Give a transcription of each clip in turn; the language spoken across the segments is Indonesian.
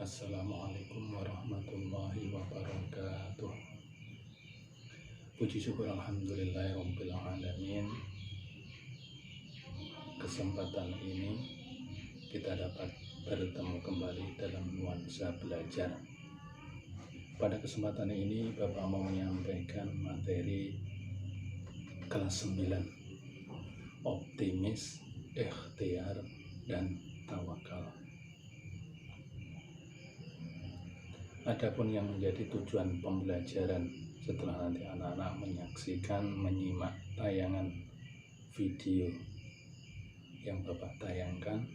Assalamualaikum warahmatullahi wabarakatuh. Puji syukur alhamdulillahirabbil alamin. Kesempatan ini kita dapat bertemu kembali dalam nuansa belajar. Pada kesempatan ini Bapak mau menyampaikan materi kelas 9, optimis, ikhtiar, dan tawakal. Adapun yang menjadi tujuan pembelajaran setelah nanti anak-anak menyaksikan, menyimak tayangan video yang Bapak tayangkan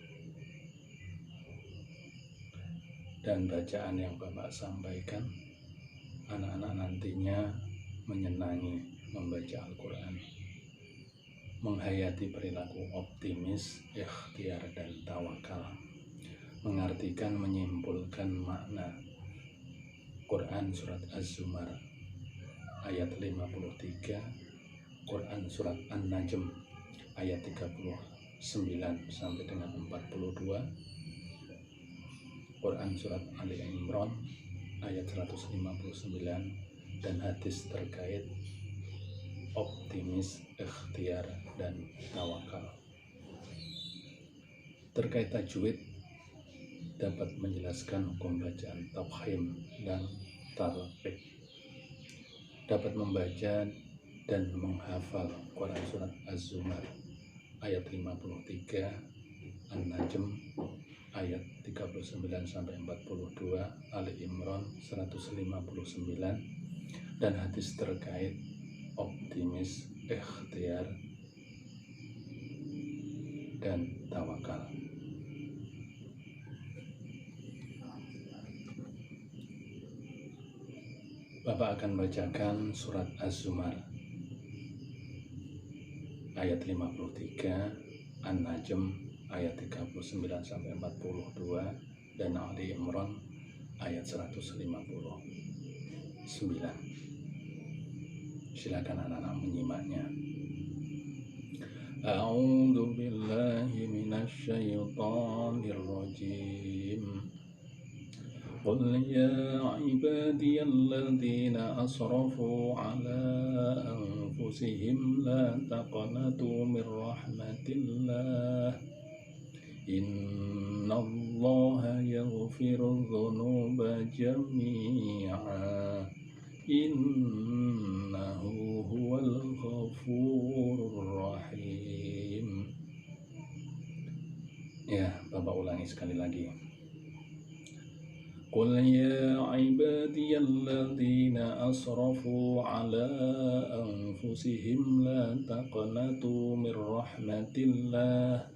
dan bacaan yang Bapak sampaikan, anak-anak nantinya menyenangi membaca Al-Quran, menghayati perilaku optimis, ikhtiar, dan tawakal, mengartikan, menyimpulkan makna Quran Surat Az-Zumar ayat 53, Quran Surat An-Najm ayat 39 sampai dengan 42, Quran Surat Ali Imran ayat 159, dan hadis terkait optimis, ikhtiar, dan tawakal. Terkait tajwid, dapat menjelaskan hukum bacaan tafkhim dan tarqiq, dapat membaca dan menghafal Quran Surat Az-Zumar ayat 53, An-Najm ayat 39 sampai 42, Ali Imran 159, dan hadis terkait optimis, ikhtiar, dan tawakal. Bapak akan bacakan surat Az-Zumar ayat 53, An-Najm ayat 39 sampai 42, dan Ali Imran ayat 159. Silakan anak-anak menyimaknya. A'udzu billahi minasy syaithanir rajim. قل يا عبادي الذين أسرفوا على أنفسهم لا تقنطوا من رحمة الله إن الله يغفر الذنوب جميعا إنه هو الغفور الرحيم. Ya, Bapak ulangi sekali lagi. قل يا عبادي الذين أسرفوا على أنفسهم لا تقنطوا من رحمة الله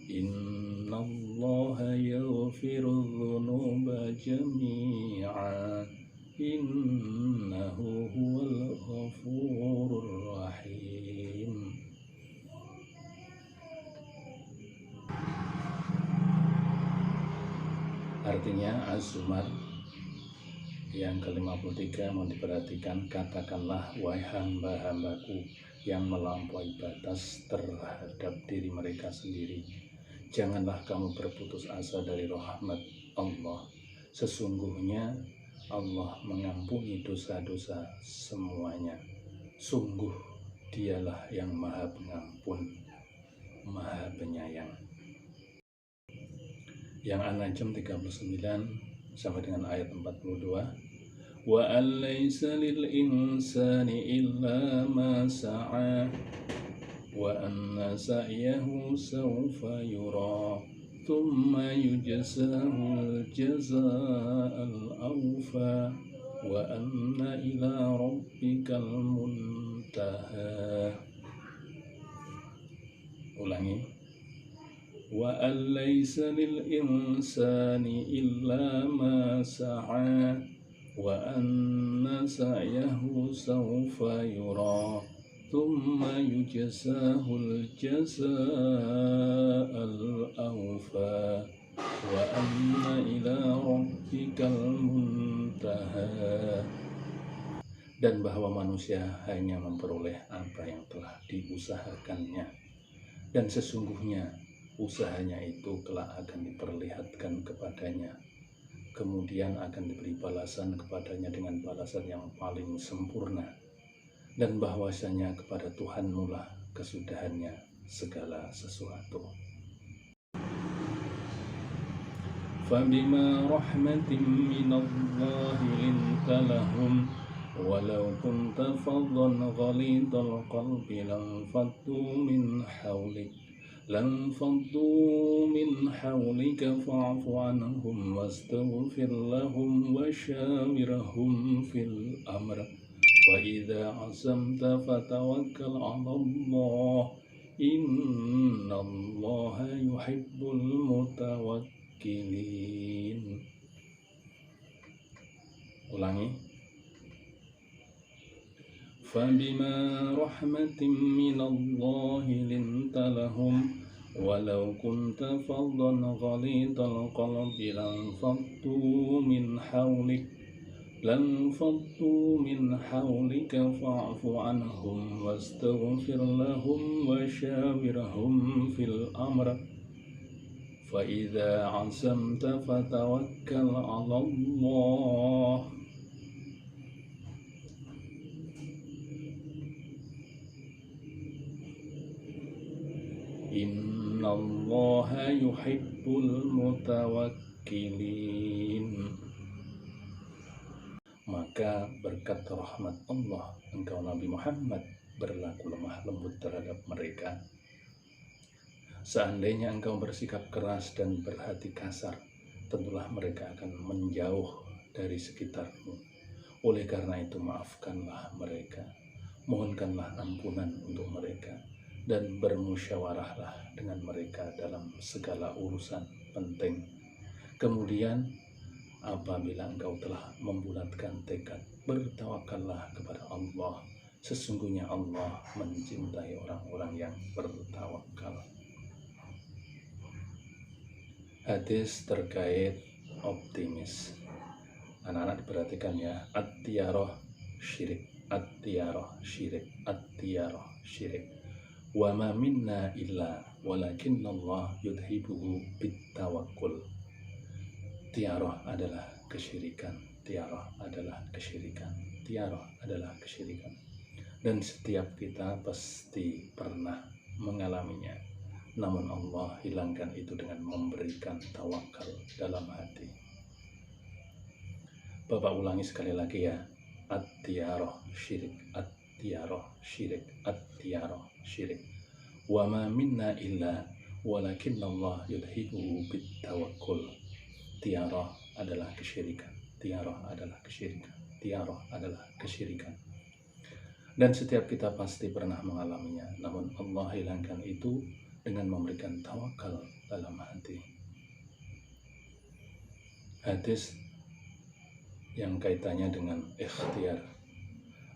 إن الله يغفر الذنوب جميعا إنه هو الغفور الرحيم. Artinya Az-Zumar yang ke-53 mau diperhatikan. Katakanlah, wahai hamba-hambaku yang melampaui batas terhadap diri mereka sendiri, janganlah kamu berputus asa dari rahmat Allah. Sesungguhnya Allah mengampuni dosa-dosa semuanya. Sungguh Dialah yang Maha Pengampun, Maha Penyayang. Yang An-Najm 39 sampai dengan ayat 42. Wa alaysa lil insani illa ma sa'a wa anna sa'yahu sawfa yura thumma yujzahu al-jazaa'al awfa wa anna ila rabbikal muntaha. Ulangi. Wa alaysa lil insani illa ma sa'a wa anna sa'yahu sawfa yura thumma yujzahul jazaa'al awfa wa anna ila rabbikal muntaha. Dan bahwa manusia hanya memperoleh apa yang telah diusahakannya, dan sesungguhnya usahanya itu kelak akan diperlihatkan kepadanya, kemudian akan diberi balasan kepadanya dengan balasan yang paling sempurna, dan bahwasanya kepada Tuhanmu lah kesudahannya segala sesuatu. فبما رحمة من الله لنت لهم ولو كنت فظا غليظ القلب لانفضوا من حولك فاعف عنهم واستغفر لهم وشاورهم في الأمر وإذا عزمت فتوكل على الله إن الله يحب المتوكلين. Ulangi. فبما رحمة من الله لنت لهم ولو كنت فظا غليظ القلب لانفضوا من حولك فاعف عنهم واستغفر لهم وشاورهم في الأمر فإذا عزمت فتوكل على الله Innallaha yuhibbul mutawakkilin. Maka berkat rahmat Allah, engkau Nabi Muhammad berlaku lemah lembut terhadap mereka. Seandainya engkau bersikap keras dan berhati kasar, tentulah mereka akan menjauh dari sekitarmu. Oleh karena itu maafkanlah mereka, mohonkanlah ampunan untuk mereka, dan bermusyawarahlah dengan mereka dalam segala urusan penting. Kemudian apabila engkau telah membulatkan tekad, bertawakallah kepada Allah. Sesungguhnya Allah mencintai orang-orang yang bertawakal. Hadis terkait optimis. Anak-anak diperhatikan ya. At-tiyarah syirik, at-tiyarah syirik, at-tiyarah syirik. Wa ma minna illa walakinnallah yudhibuhu bittawakkul. Tiarah adalah kesyirikan, tiarah adalah kesyirikan, tiarah adalah kesyirikan. Dan setiap kita pasti pernah mengalaminya. Namun Allah hilangkan itu dengan memberikan tawakal dalam hati. Bapak ulangi sekali lagi ya. At-tiyarah syirik, at-tiyarah syirik, at-tiyarah syirik. Wa ma minna illa walakinnallah yudhibuhu bittawakkul. Tiarah adalah kesyirikan, tiarah adalah kesyirikan, tiarah adalah kesyirikan. Dan setiap kita pasti pernah mengalaminya, namun Allah hilangkan itu dengan memberikan tawakal dalam hati. Hadis yang kaitannya dengan ikhtiar.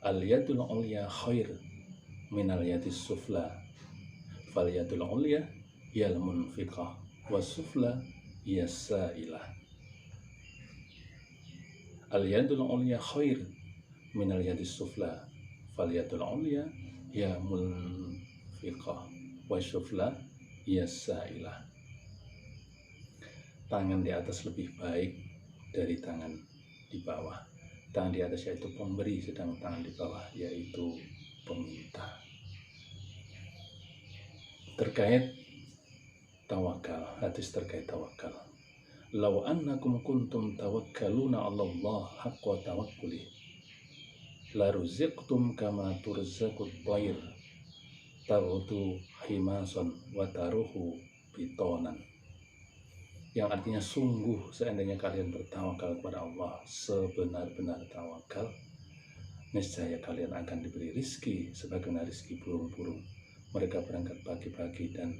Al-yadul ulya khair minal yadis sufla. Fal yadul ulya yal munfiqah was sufla yas sa'ilah. Al-yadul ulya khair minal yadis sufla. Fal yadul ulya ya munfiqah was sufla yas sa'ilah. Tangan di atas lebih baik dari tangan di bawah. Tangan di atas yaitu pemberi, sedang tangan di bawah yaitu peminta. Terkait tawakal, hadis terkait tawakal. Law annakum kuntum tawakkaluna 'ala Allah haqqa tawakkuli la ruziqtum kama turzaqut tayr taghdu himasan wa taruhu bitonan. Yang artinya sungguh seandainya kalian bertawakal kepada Allah sebenar-benar tawakal, niscaya kalian akan diberi rizki sebagaimana rizki burung-burung. Mereka berangkat pagi-pagi dan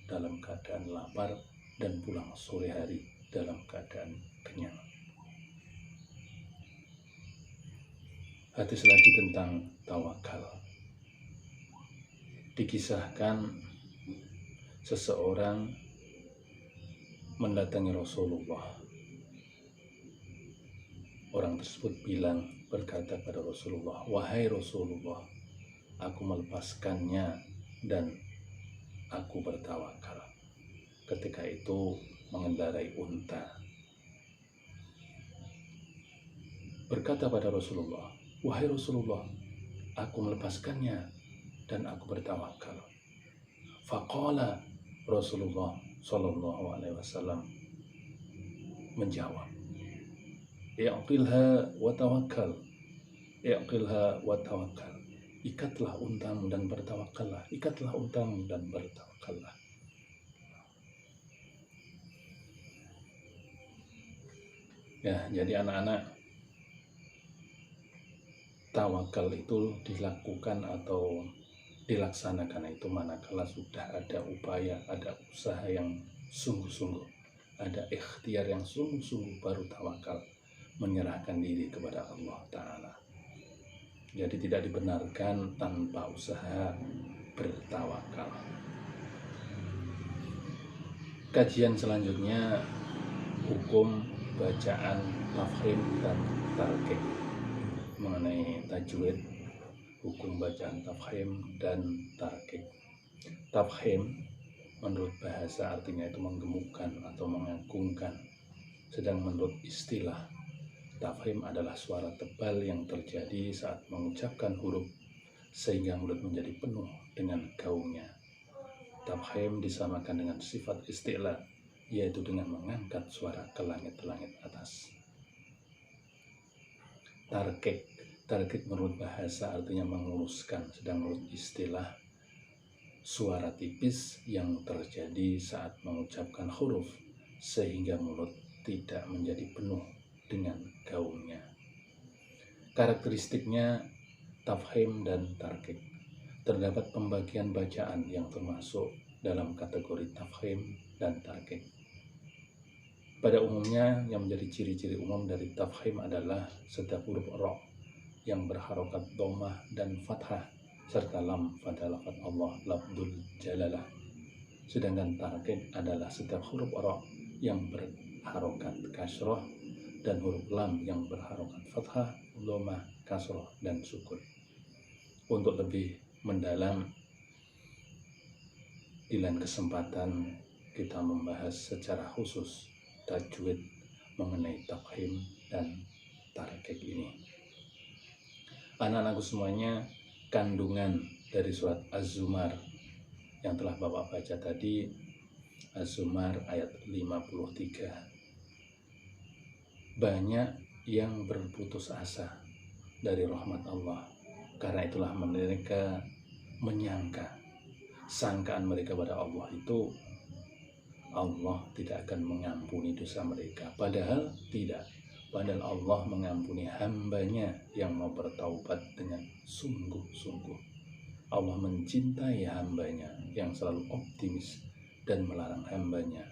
dalam keadaan lapar dan pulang sore hari dalam keadaan kenyang. Hadis lagi tentang tawakal. Dikisahkan seseorang mendatangi Rasulullah. Orang tersebut berkata pada Rasulullah, "Wahai Rasulullah, aku melepaskannya dan aku bertawakal." Ketika itu mengendarai unta. berkata pada Rasulullah, "Wahai Rasulullah, aku melepaskannya dan aku bertawakal." Faqala, Rasulullah Shallallahu Alaihi Wasallam menjawab, "I'qilha wa tawakkal, i'qilha wa tawakkal." Ikatlah untamu dan bertawakallah. Ikatlah untamu dan bertawakallah. Ya, jadi anak-anak, tawakal itu dilakukan atau dilaksanakan itu manakala sudah ada upaya, ada usaha yang sungguh-sungguh, ada ikhtiar yang sungguh-sungguh, baru tawakal, menyerahkan diri kepada Allah Ta'ala. Jadi tidak dibenarkan tanpa usaha bertawakal. Kajian selanjutnya, hukum bacaan tafkhim dan tarqiq, mengenai tajwid, hukum bacaan tafkhim dan tarqiq. Tafkhim menurut bahasa artinya itu menggemukkan atau mengagungkan, sedang menurut istilah, tafkhim adalah suara tebal yang terjadi saat mengucapkan huruf sehingga mulut menjadi penuh dengan gaungnya. Tafkhim disamakan dengan sifat isti'la, yaitu dengan mengangkat suara ke langit-langit atas. Tarqiq menurut bahasa artinya menguruskan, sedang menurut istilah, suara tipis yang terjadi saat mengucapkan huruf sehingga mulut tidak menjadi penuh dengan gaungnya. Karakteristiknya tafkhim dan tarqiq. Terdapat pembagian bacaan yang termasuk dalam kategori tafkhim dan tarqiq. Pada umumnya yang menjadi ciri-ciri umum dari tafkhim adalah setiap huruf ra yang berharokat dhammah dan fathah serta lam pada lafaz Allah lafdzul jalalah. Sedangkan tarqiq adalah setiap huruf ra yang berharokat kasrah dan huruf lam yang berharokat fathah, dhammah, kasrah, dan sukun. Untuk lebih mendalam, di lain kesempatan kita membahas secara khusus tajwid mengenai tafkhim dan tarqiq ini. Anak-anakku semuanya, kandungan dari surat Az-Zumar yang telah Bapak baca tadi, Az-Zumar ayat 53. Banyak yang berputus asa dari rahmat Allah. Karena itulah mereka menyangka, sangkaan mereka pada Allah itu Allah tidak akan mengampuni dosa mereka. Padahal tidak. Padahal Allah mengampuni hambanya yang mau bertaubat dengan sungguh-sungguh. Allah mencintai hambanya yang selalu optimis dan melarang hambanya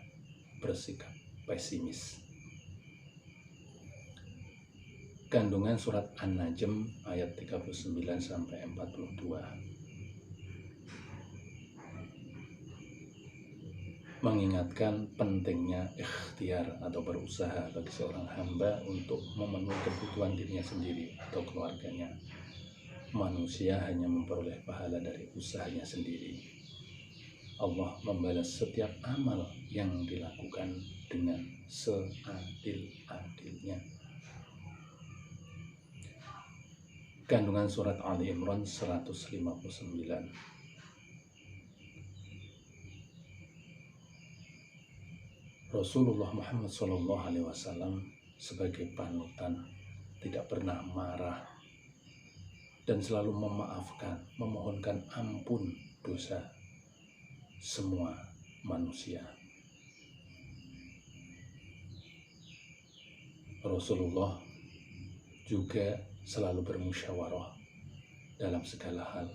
bersikap pesimis. Kandungan surat An-Najm ayat 39-42. Mengingatkan pentingnya ikhtiar atau berusaha bagi seorang hamba untuk memenuhi kebutuhan dirinya sendiri atau keluarganya. Manusia hanya memperoleh pahala dari usahanya sendiri. Allah membalas setiap amal yang dilakukan dengan seadil-adilnya. Kandungan surat Ali Imran 159. Rasulullah Muhammad SAW sebagai panutan tidak pernah marah dan selalu memaafkan, memohonkan ampun dosa semua manusia. Rasulullah juga selalu bermusyawarah dalam segala hal.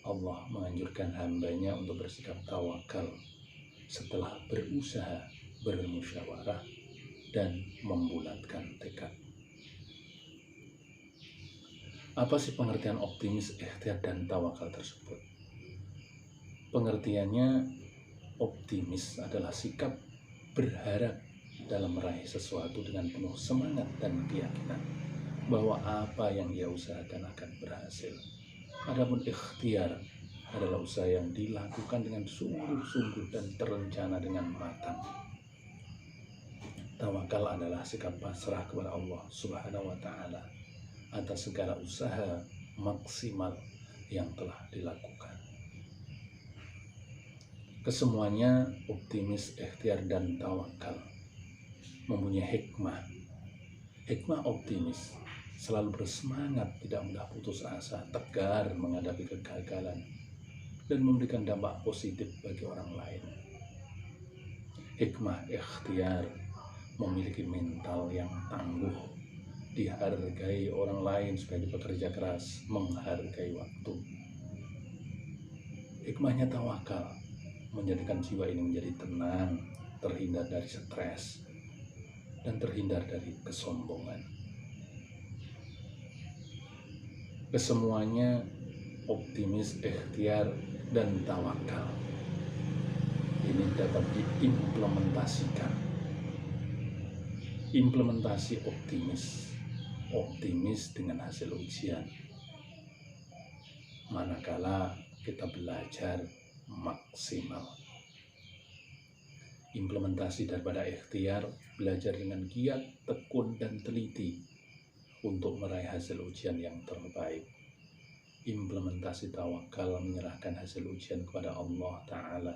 Allah menganjurkan hambanya untuk bersikap tawakal setelah berusaha, bermusyawarah, dan membulatkan tekad. Apa sih pengertian optimis, ikhtiar, dan tawakal tersebut? Pengertiannya, optimis adalah sikap berharap dalam meraih sesuatu dengan penuh semangat dan keyakinan bahwa apa yang ia usahakan akan berhasil. Adapun ikhtiar adalah usaha yang dilakukan dengan sungguh-sungguh dan terencana dengan matang. Tawakal adalah sikap pasrah kepada Allah Subhanahu wa Ta'ala atas segala usaha maksimal yang telah dilakukan. Kesemuanya optimis, ikhtiar, dan tawakal mempunyai hikmah. Hikmah optimis selalu bersemangat, tidak mudah putus asa, tegar menghadapi kegagalan, dan memberikan dampak positif bagi orang lain. Hikmah ikhtiar memiliki mental yang tangguh, dihargai orang lain sebagai pekerja keras, menghargai waktu. Hikmahnya tawakal menjadikan jiwa ini menjadi tenang, terhindar dari stres, dan terhindar dari kesombongan. Kesemuanya optimis, ikhtiar, dan tawakal ini dapat diimplementasikan. Implementasi optimis dengan hasil ujian. Manakala kita belajar maksimal. Implementasi daripada ikhtiar, belajar dengan giat, tekun, dan teliti untuk meraih hasil ujian yang terbaik. Implementasi tawakal, menyerahkan hasil ujian kepada Allah Ta'ala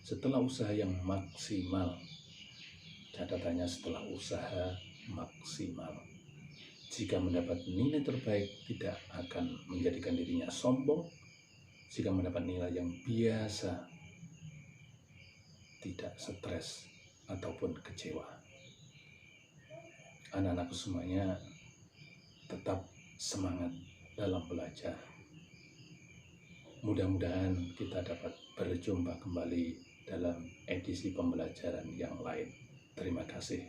setelah usaha yang maksimal. Catatannya setelah usaha maksimal. Jika mendapat nilai terbaik, tidak akan menjadikan dirinya sombong. Jika mendapat nilai yang biasa, tidak stres ataupun kecewa. Anak-anakku semuanya tetap semangat dalam belajar. Mudah-mudahan kita dapat berjumpa kembali dalam edisi pembelajaran yang lain. Terima kasih.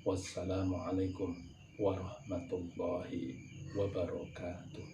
Wassalamualaikum warahmatullahi wabarakatuh.